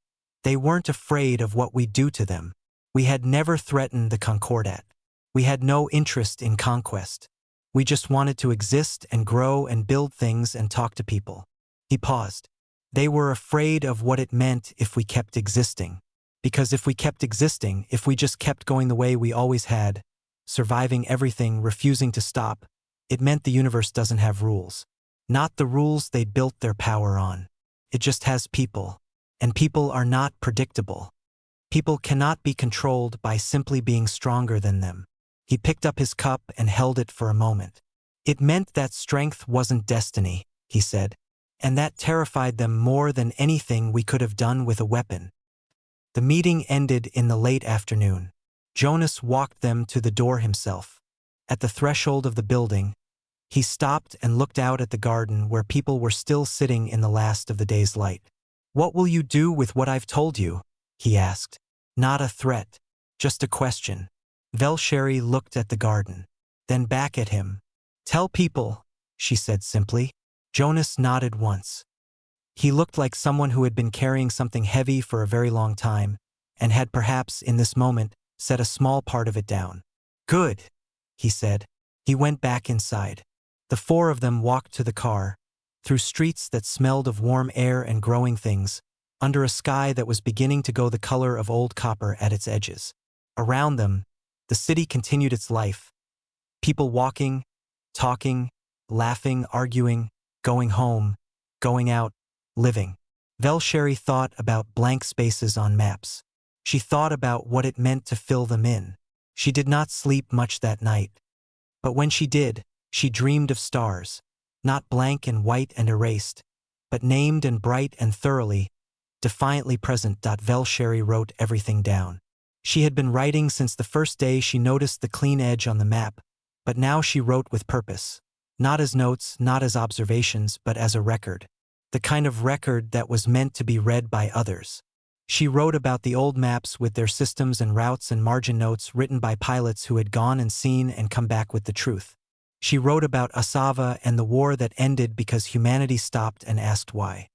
they weren't afraid of what we'd do to them. We had never threatened the Concordat. We had no interest in conquest. We just wanted to exist and grow and build things and talk to people. He paused. They were afraid of what it meant if we kept existing. Because if we kept existing, if we just kept going the way we always had, surviving everything, refusing to stop, it meant the universe doesn't have rules. Not the rules they built their power on. It just has people. And people are not predictable. People cannot be controlled by simply being stronger than them. He picked up his cup and held it for a moment. It meant that strength wasn't destiny, he said, and that terrified them more than anything we could have done with a weapon. The meeting ended in the late afternoon. Jonas walked them to the door himself. At the threshold of the building, he stopped and looked out at the garden where people were still sitting in the last of the day's light. What will you do with what I've told you? He asked. Not a threat, just a question. Velsheri looked at the garden, then back at him. Tell people, she said simply. Jonas nodded once. He looked like someone who had been carrying something heavy for a very long time, and had perhaps, in this moment, set a small part of it down. Good, he said. He went back inside. The four of them walked to the car, through streets that smelled of warm air and growing things, under a sky that was beginning to go the color of old copper at its edges. Around them, the city continued its life. People walking, talking, laughing, arguing, going home, going out, living. Velsheri thought about blank spaces on maps. She thought about what it meant to fill them in. She did not sleep much that night. But when she did, she dreamed of stars, not blank and white and erased, but named and bright and thoroughly, defiantly present. Velsheri wrote everything down. She had been writing since the first day she noticed the clean edge on the map, but now she wrote with purpose. Not as notes, not as observations, but as a record. The kind of record that was meant to be read by others. She wrote about the old maps with their systems and routes and margin notes written by pilots who had gone and seen and come back with the truth. She wrote about Asava and the war that ended because humanity stopped and asked why.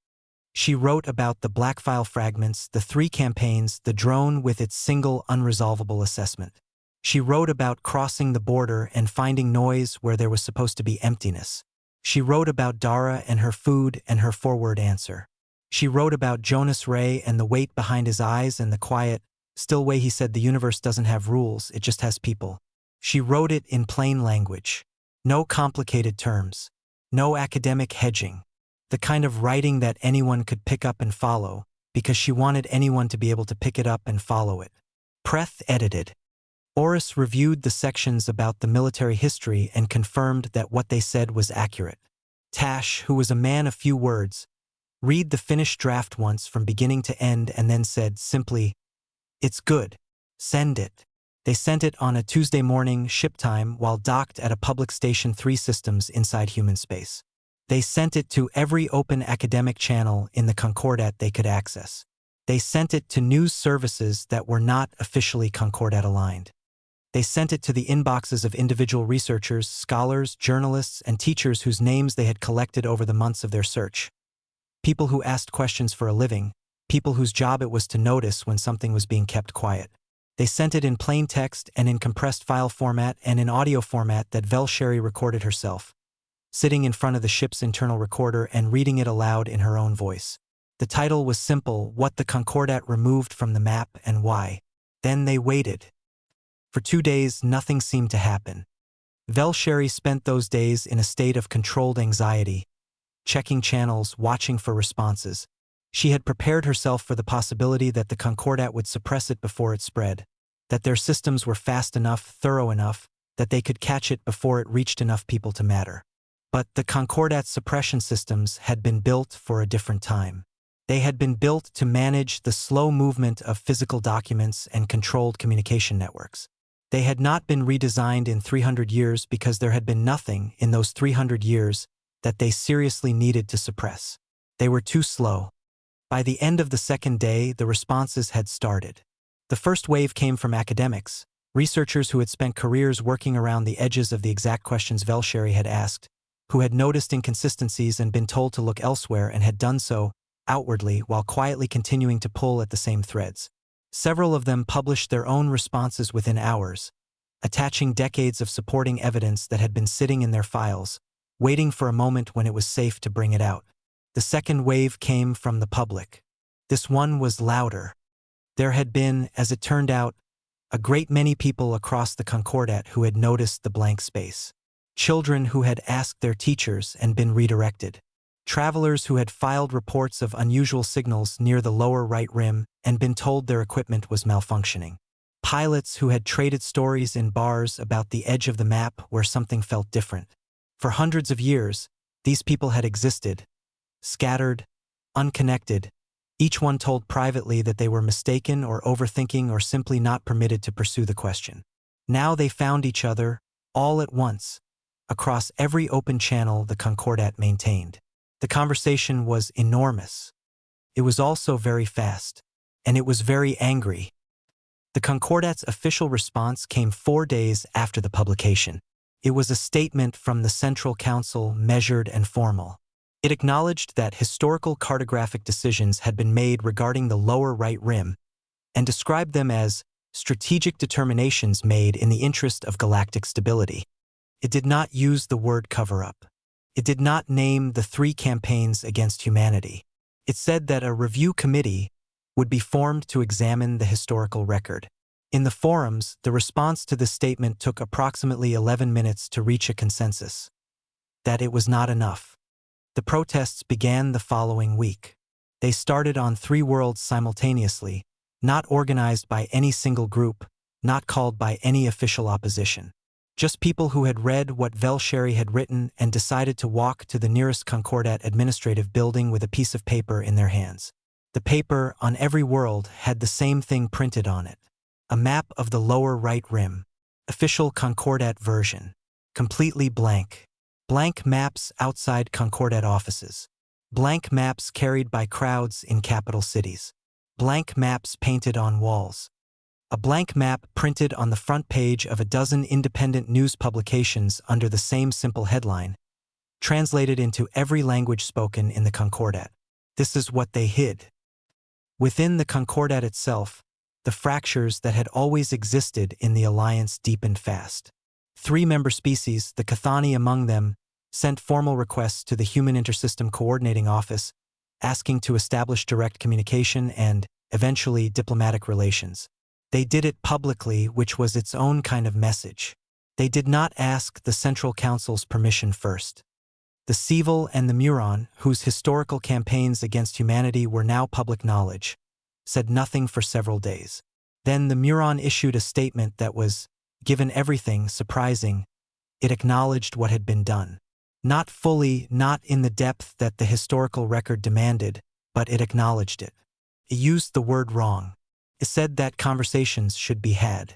She wrote about the black file fragments, the 3 campaigns, the drone with its single unresolvable assessment. She wrote about crossing the border and finding noise where there was supposed to be emptiness. She wrote about Dara and her food and her forward answer. She wrote about Jonas Ray and the weight behind his eyes and the quiet, still way he said the universe doesn't have rules, it just has people. She wrote it in plain language. No complicated terms. No academic hedging. The kind of writing that anyone could pick up and follow, because she wanted anyone to be able to pick it up and follow it. Preth edited. Oris reviewed the sections about the military history and confirmed that what they said was accurate. Tash, who was a man of few words, read the finished draft once from beginning to end and then said simply, "It's good. Send it." They sent it on a Tuesday morning, ship time, while docked at a public station 3 systems inside human space. They sent it to every open academic channel in the Concordat they could access. They sent it to news services that were not officially Concordat aligned. They sent it to the inboxes of individual researchers, scholars, journalists, and teachers whose names they had collected over the months of their search. People who asked questions for a living, people whose job it was to notice when something was being kept quiet. They sent it in plain text and in compressed file format and in audio format that Velsheri recorded herself, sitting in front of the ship's internal recorder and reading it aloud in her own voice. The title was simple: What the Concordat Removed from the Map and Why. Then they waited. For 2 days, nothing seemed to happen. Velsheri spent those days in a state of controlled anxiety, checking channels, watching for responses. She had prepared herself for the possibility that the Concordat would suppress it before it spread, that their systems were fast enough, thorough enough, that they could catch it before it reached enough people to matter. But the Concordat suppression systems had been built for a different time. They had been built to manage the slow movement of physical documents and controlled communication networks. They had not been redesigned in 300 years because there had been nothing in those 300 years that they seriously needed to suppress. They were too slow. By the end of the second day, the responses had started. The first wave came from academics, researchers who had spent careers working around the edges of the exact questions Velsheri had asked, who had noticed inconsistencies and been told to look elsewhere and had done so outwardly while quietly continuing to pull at the same threads. Several of them published their own responses within hours, attaching decades of supporting evidence that had been sitting in their files, waiting for a moment when it was safe to bring it out. The second wave came from the public. This one was louder. There had been, as it turned out, a great many people across the Concordat who had noticed the blank space. Children who had asked their teachers and been redirected. Travelers who had filed reports of unusual signals near the lower right rim and been told their equipment was malfunctioning. Pilots who had traded stories in bars about the edge of the map where something felt different. For hundreds of years, these people had existed, scattered, unconnected, each one told privately that they were mistaken or overthinking or simply not permitted to pursue the question. Now they found each other, all at once, across every open channel the Concordat maintained. The conversation was enormous. It was also very fast, and it was very angry. The Concordat's official response came 4 days after the publication. It was a statement from the Central Council, measured and formal. It acknowledged that historical cartographic decisions had been made regarding the lower right rim and described them as strategic determinations made in the interest of galactic stability. It did not use the word cover-up. It did not name the 3 campaigns against humanity. It said that a review committee would be formed to examine the historical record. In the forums, the response to this statement took approximately 11 minutes to reach a consensus that it was not enough. The protests began the following week. They started on 3 worlds simultaneously, not organized by any single group, not called by any official opposition. Just people who had read what Velsheri had written and decided to walk to the nearest Concordat administrative building with a piece of paper in their hands. The paper, on every world, had the same thing printed on it. A map of the lower right rim. Official Concordat version. Completely blank. Blank maps outside Concordat offices. Blank maps carried by crowds in capital cities. Blank maps painted on walls. A blank map printed on the front page of a dozen independent news publications under the same simple headline, translated into every language spoken in the Concordat. This is what they hid. Within the Concordat itself, the fractures that had always existed in the alliance deepened fast. 3 member species, the Cathani among them, sent formal requests to the Human Intersystem Coordinating Office, asking to establish direct communication and, eventually, diplomatic relations. They did it publicly, which was its own kind of message. They did not ask the Central Council's permission first. The Civil and the Muron, whose historical campaigns against humanity were now public knowledge, said nothing for several days. Then the Muron issued a statement that was, given everything, surprising. It acknowledged what had been done. Not fully, not in the depth that the historical record demanded, but it acknowledged it. It used the word wrong. It said that conversations should be had.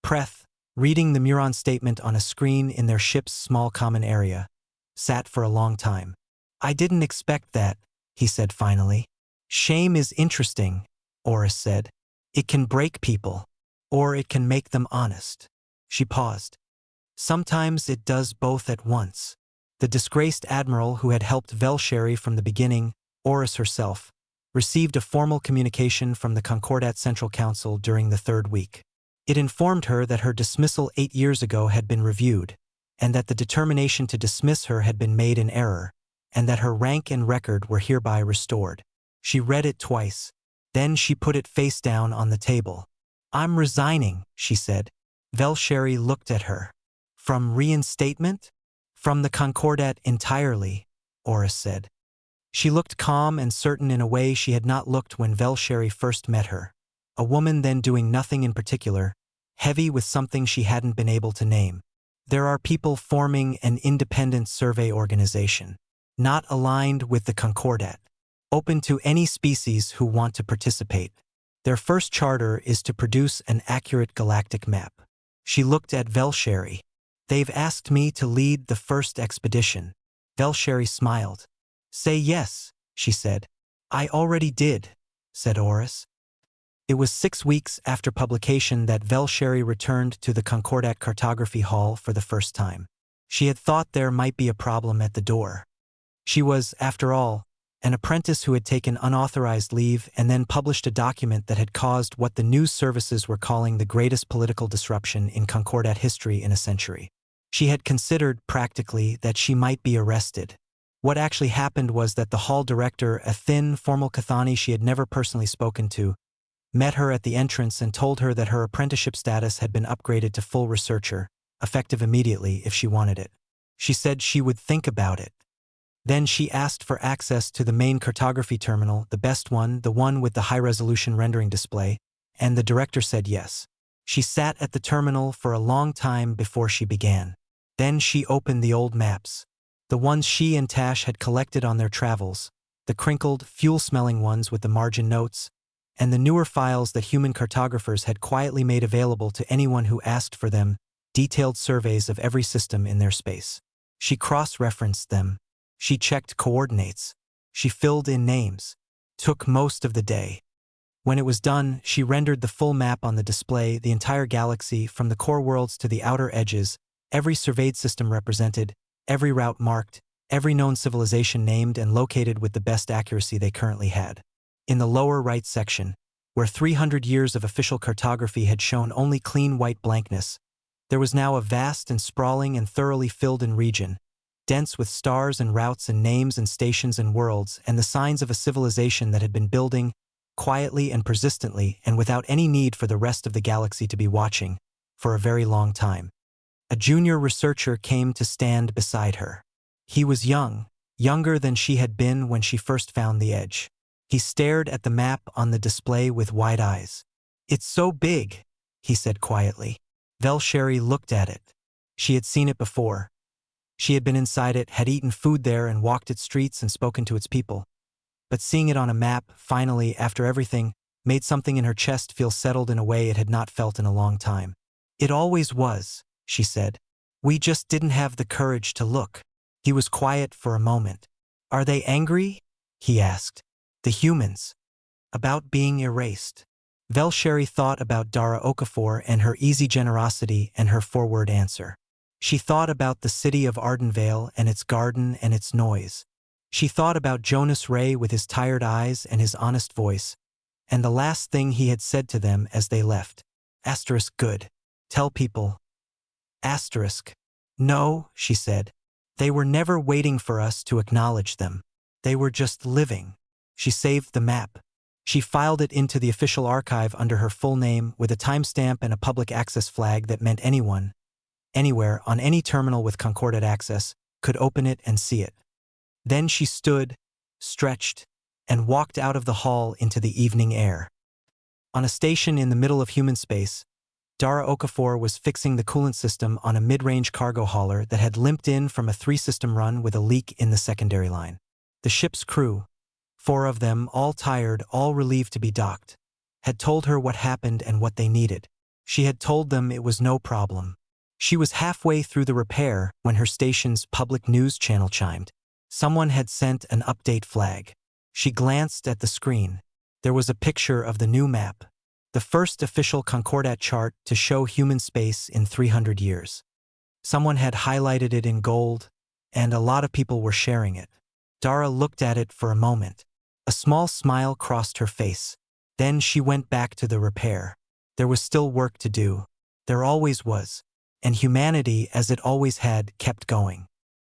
Preth, reading the Muron statement on a screen in their ship's small common area, sat for a long time. "I didn't expect that," he said finally. "Shame is interesting," Oris said. It can break people. Or it can make them honest. She paused. Sometimes it does both at once. The disgraced admiral who had helped Velsheri from the beginning, Oris herself, received a formal communication from the Concordat Central Council during the third week. It informed her that her dismissal 8 years ago had been reviewed, and that the determination to dismiss her had been made in error, and that her rank and record were hereby restored. She read it twice. Then she put it face down on the table. I'm resigning, she said. Velsheri looked at her. From reinstatement? From the Concordat entirely, Oris said. She looked calm and certain in a way she had not looked when Velsheri first met her. A woman then doing nothing in particular, heavy with something she hadn't been able to name. There are people forming an independent survey organization, not aligned with the Concordat, open to any species who want to participate. Their first charter is to produce an accurate galactic map. She looked at Velsheri. They've asked me to lead the first expedition. Velsheri smiled. Say yes, she said. I already did, said Oris. It was 6 weeks after publication that Velsheri returned to the Concordat Cartography Hall for the first time. She had thought there might be a problem at the door. She was, after all, an apprentice who had taken unauthorized leave and then published a document that had caused what the news services were calling the greatest political disruption in Concordat history in a century. She had considered, practically, that she might be arrested. What actually happened was that the hall director, a thin, formal Cathani she had never personally spoken to, met her at the entrance and told her that her apprenticeship status had been upgraded to full researcher, effective immediately if she wanted it. She said she would think about it. Then she asked for access to the main cartography terminal, the best one, the one with the high-resolution rendering display, and the director said yes. She sat at the terminal for a long time before she began. Then she opened the old maps, the ones she and Tash had collected on their travels, the crinkled, fuel-smelling ones with the margin notes, and the newer files that human cartographers had quietly made available to anyone who asked for them, detailed surveys of every system in their space. She cross-referenced them. She checked coordinates. She filled in names. Took most of the day. When it was done, she rendered the full map on the display, the entire galaxy, from the core worlds to the outer edges, every surveyed system represented, every route marked, every known civilization named and located with the best accuracy they currently had. In the lower right section, where 300 years of official cartography had shown only clean white blankness, there was now a vast and sprawling and thoroughly filled-in region, dense with stars and routes and names and stations and worlds and the signs of a civilization that had been building, quietly and persistently and without any need for the rest of the galaxy to be watching, for a very long time. A junior researcher came to stand beside her. He was young, younger than she had been when she first found the edge. He stared at the map on the display with wide eyes. It's so big, he said quietly. Velsheri looked at it. She had seen it before. She had been inside it, had eaten food there and walked its streets and spoken to its people. But seeing it on a map, finally, after everything, made something in her chest feel settled in a way it had not felt in a long time. It always was, she said. We just didn't have the courage to look. He was quiet for a moment. Are they angry? He asked. The humans. About being erased. Velsheri thought about Dara Okafor and her easy generosity and her forward answer. She thought about the city of Ardenvale and its garden and its noise. She thought about Jonas Ray with his tired eyes and his honest voice, and the last thing he had said to them as they left. Asterisk good. Tell people. Asterisk. No, she said. They were never waiting for us to acknowledge them. They were just living. She saved the map. She filed it into the official archive under her full name with a timestamp and a public access flag that meant anyone, anywhere, on any terminal with Concordat access, could open it and see it. Then she stood, stretched, and walked out of the hall into the evening air. On a station in the middle of human space, Dara Okafor was fixing the coolant system on a mid-range cargo hauler that had limped in from a 3-system run with a leak in the secondary line. The ship's crew, 4 of them, all tired, all relieved to be docked, had told her what happened and what they needed. She had told them it was no problem. She was halfway through the repair when her station's public news channel chimed. Someone had sent an update flag. She glanced at the screen. There was a picture of the new map, the first official Concordat chart to show human space in 300 years. Someone had highlighted it in gold, and a lot of people were sharing it. Dara looked at it for a moment. A small smile crossed her face. Then she went back to the repair. There was still work to do. There always was. And humanity, as it always had, kept going.